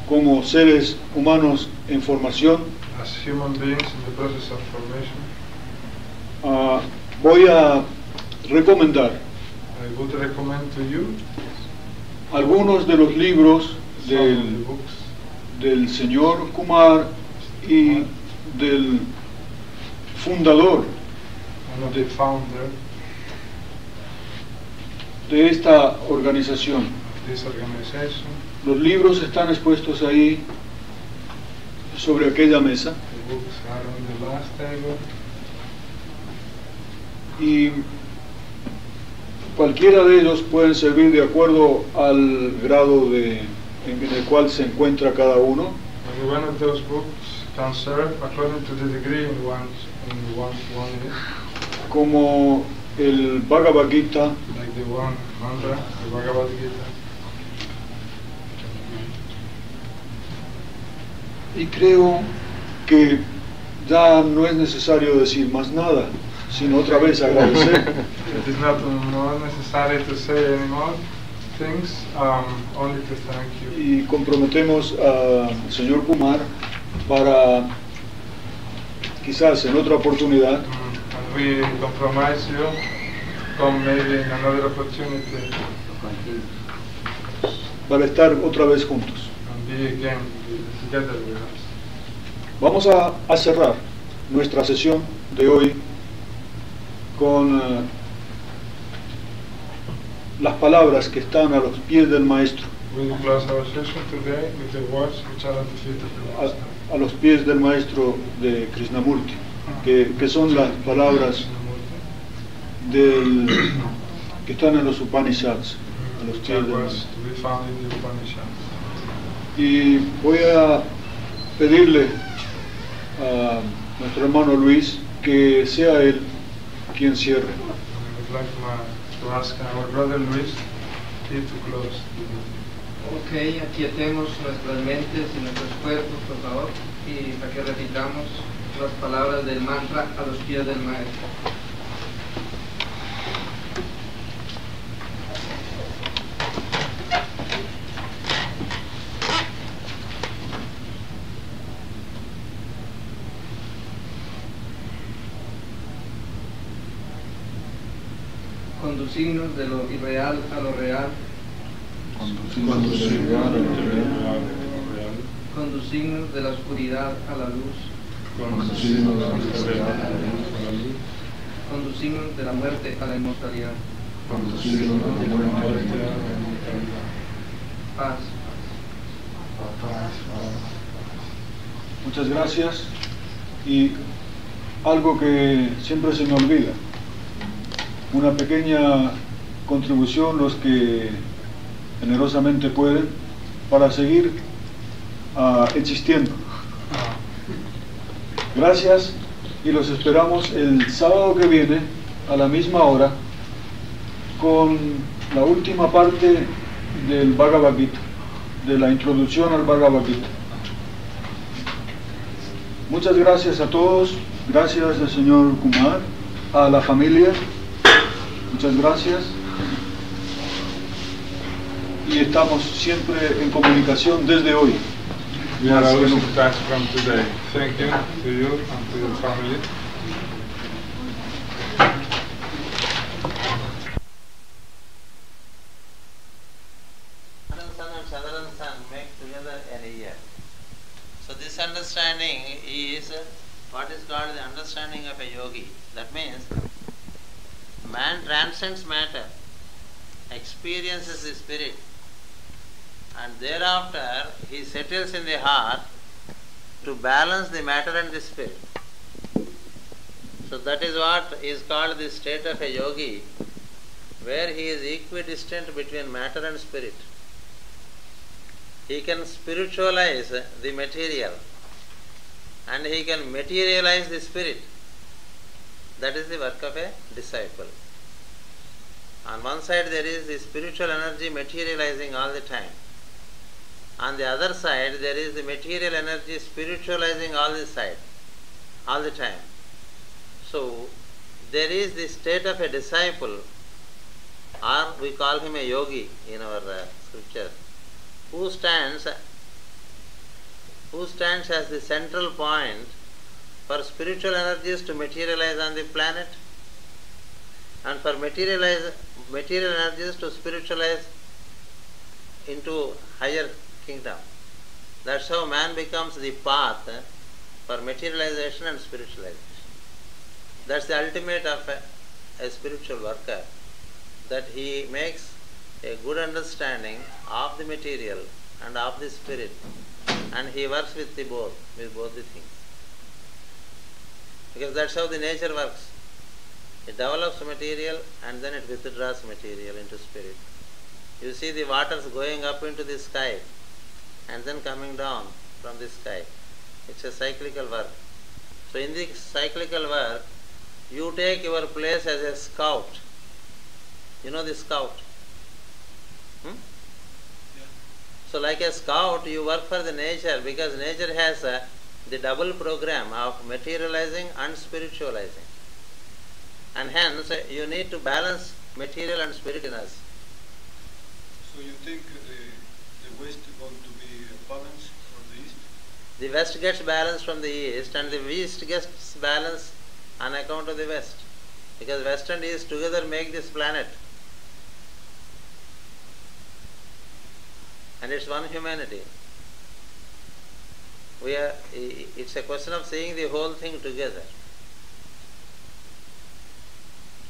como seres humanos en formación, as human beings in the process of formation, voy a recomendar I would recommend to you algunos de los libros some of the books del señor Kumar y del fundador one of the founder de esta organización. of this organization. Los libros están expuestos ahí sobre aquella mesa The books are on the last table, y cualquiera de ellos pueden servir de acuerdo al grado en el cual se encuentra cada uno. and one of those books can serve according to the degree in one is, Como el Bhagavad Gita, like the one mantra, the Bhagavad Gita. y creo que ya no es necesario decir más nada, sino otra vez agradecer. It is not necessary to say any more things, only to thank you. Y comprometemos al señor Kumar para quizás en otra oportunidad And we compromise you, come maybe in another opportunity para estar otra vez juntos. and be again together with us. Vamos a cerrar nuestra sesión de hoy con las palabras que están a los pies del maestro, We will close our session today with the words which are at the feet of the Master. a los pies del maestro de Krishnamurti, que son las palabras que están en los Upanishads, a los pies del Words maestro. to be found in the Upanishads. Y voy a pedirle a nuestro hermano Luis que sea él quien cierre. I would like to ask our brother Luis here to close the meeting. Ok, aquietemos nuestras mentes y nuestros cuerpos, por favor, y para que repitamos las palabras del mantra a los pies del maestro. Conducirnos de lo irreal a lo real, conducirnos de la oscuridad a la luz, conducirnos de la muerte a la inmortalidad. Paz. Muchas gracias. Y algo que siempre se me olvida, una pequeña contribución los que generosamente pueden para seguir existiendo. Gracias y los esperamos el sábado que viene a la misma hora con la última parte del Bhagavad Gita, de la introducción al Bhagavad Gita. Muchas gracias a todos, gracias al señor Kumar, a la familia, muchas gracias. Y estamos siempre en comunicación desde hoy. We are always in touch from today. Thank you to you and to your family. Sun and Southern Sun make together in a year. So this understanding is what is called the understanding of a yogi. That means man transcends matter, experiences the spirit, and thereafter he settles in the heart to balance the matter and the spirit. So that is what is called the state of a yogi, where he is equidistant between matter and spirit. He can spiritualize the material and he can materialize the spirit. That is the work of a disciple. On one side there is the spiritual energy materializing all the time. On the other side there is the material energy spiritualizing all the time. So there is the state of a disciple, or we call him a yogi in our scripture, who stands who stands as the central point for spiritual energies to materialize on the planet and for material energies to spiritualize into higher kingdom. That's how man becomes the path for materialization and spiritualization. That's the ultimate of a spiritual worker, that he makes a good understanding of the material and of the spirit, and he works with both the things. Because that's how the nature works. It develops material and then it withdraws material into spirit. You see the waters going up into the sky and then coming down from the sky. It's a cyclical work. So in the cyclical work, you take your place as a scout. You know the scout? Yeah. So like a scout, you work for the nature, because nature has the double program of materializing and spiritualizing. And hence, you need to balance material and spirit in us. So you think the West is going to be balanced from the East? The West gets balance from the East, and the East gets balance on account of the West. Because West and East together make this planet. And it's one humanity. It's a question of seeing the whole thing together.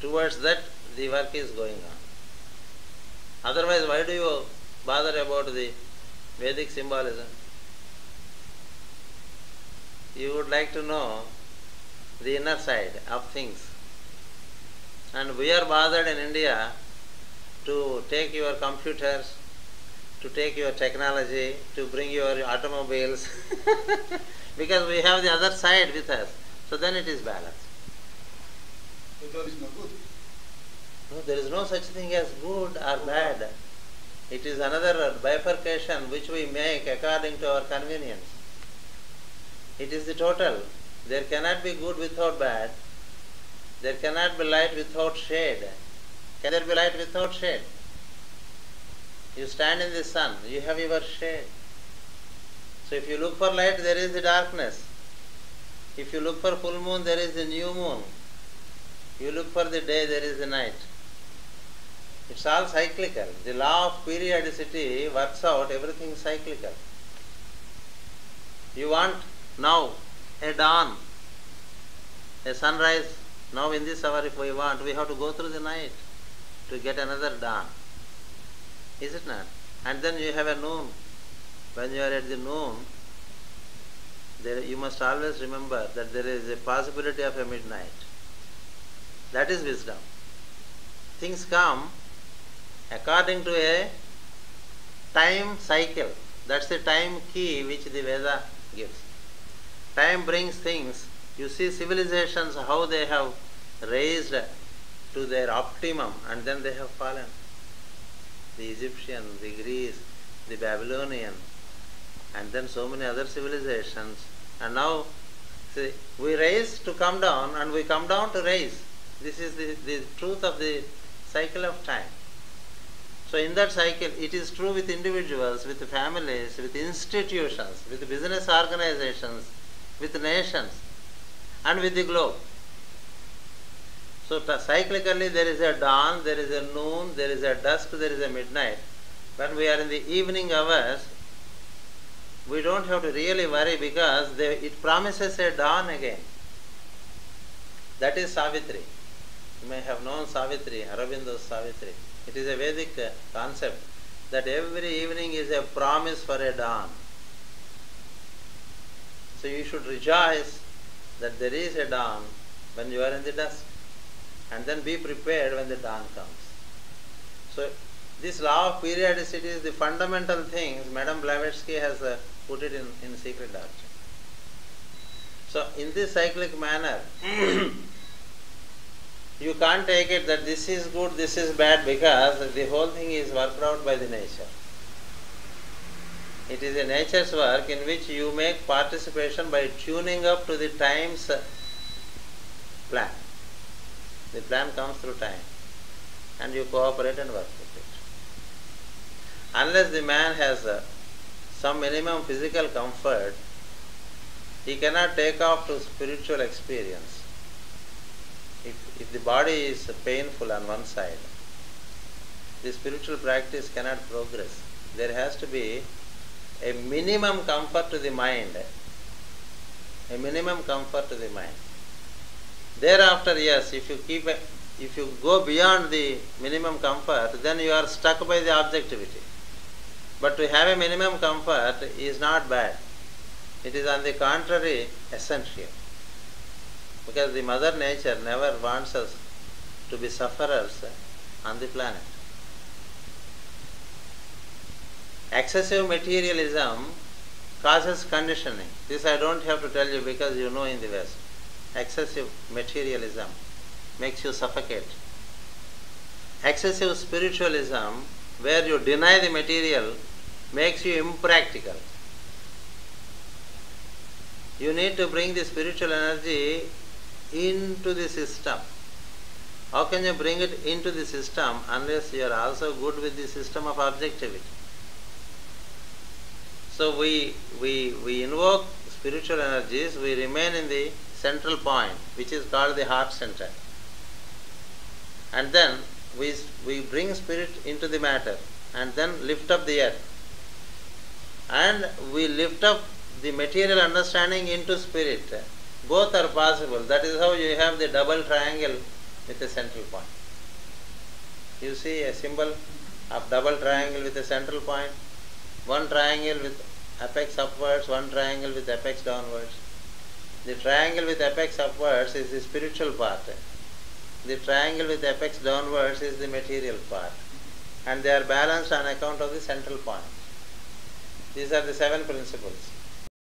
Towards that, the work is going on. Otherwise, why do you bother about the Vedic symbolism? You would like to know the inner side of things. And we are bothered in India to take your computers, to take your technology, to bring your automobiles, because we have the other side with us. So then it is balanced. But that is not good. No, there is no such thing as good or bad. It is another bifurcation which we make according to our convenience. It is the total. There cannot be good without bad. There cannot be light without shade. Can there be light without shade? You stand in the sun, you have your shade. So if you look for light, there is the darkness. If you look for full moon, there is the new moon. You look for the day, there is the night. It's all cyclical. The law of periodicity works out everything cyclical. You want now a dawn, a sunrise. Now in this hour, if we want, we have to go through the night to get another dawn. Is it not? And then you have a noon. When you are at the noon, you must always remember that there is a possibility of a midnight. That is wisdom. Things come according to a time cycle. That's the time key which the Veda gives. Time brings things. You see civilizations, how they have raised to their optimum and then they have fallen. The Egyptian, the Greece, the Babylonian, and then so many other civilizations. And now, see, we rise to come down and we come down to rise. This is the truth of the cycle of time. So in that cycle, it is true with individuals, with families, with institutions, with business organizations, with nations, and with the globe. So cyclically there is a dawn, there is a noon, there is a dusk, there is a midnight. When we are in the evening hours, we don't have to really worry because it promises a dawn again. That is Savitri. You may have known Savitri, Aurobindo's Savitri. It is a Vedic concept that every evening is a promise for a dawn. So you should rejoice that there is a dawn when you are in the dusk. And then be prepared when the dawn comes. So this law of periodicity is the fundamental things. Madame Blavatsky has put it in Secret Doctrine. So in this cyclic manner, you can't take it that this is good, this is bad, because the whole thing is worked out by the nature. It is a nature's work in which you make participation by tuning up to the time's plan. The plan comes through time and you cooperate and work with it. Unless the man has some minimum physical comfort, he cannot take off to spiritual experience. If the body is painful on one side, the spiritual practice cannot progress. There has to be a minimum comfort to the mind. A minimum comfort to the mind. Thereafter, yes, if you go beyond the minimum comfort, then you are stuck by the objectivity. But to have a minimum comfort is not bad. It is on the contrary essential. Because the Mother Nature never wants us to be sufferers on the planet. Excessive materialism causes conditioning. This I don't have to tell you because you know in the West. Excessive materialism makes you suffocate. Excessive spiritualism, where you deny the material, makes you impractical. You need to bring the spiritual energy into the system. How can you bring it into the system unless you are also good with the system of objectivity? So we invoke spiritual energies, we remain in the central point, which is called the heart center. And then we bring spirit into the matter and then lift up the earth. And we lift up the material understanding into spirit. Both are possible. That is how you have the double triangle with a central point. You see a symbol of double triangle with a central point. One triangle with apex upwards, one triangle with apex downwards. The triangle with apex upwards is the spiritual part. The triangle with apex downwards is the material part. And they are balanced on account of the central point. These are the 7 principles.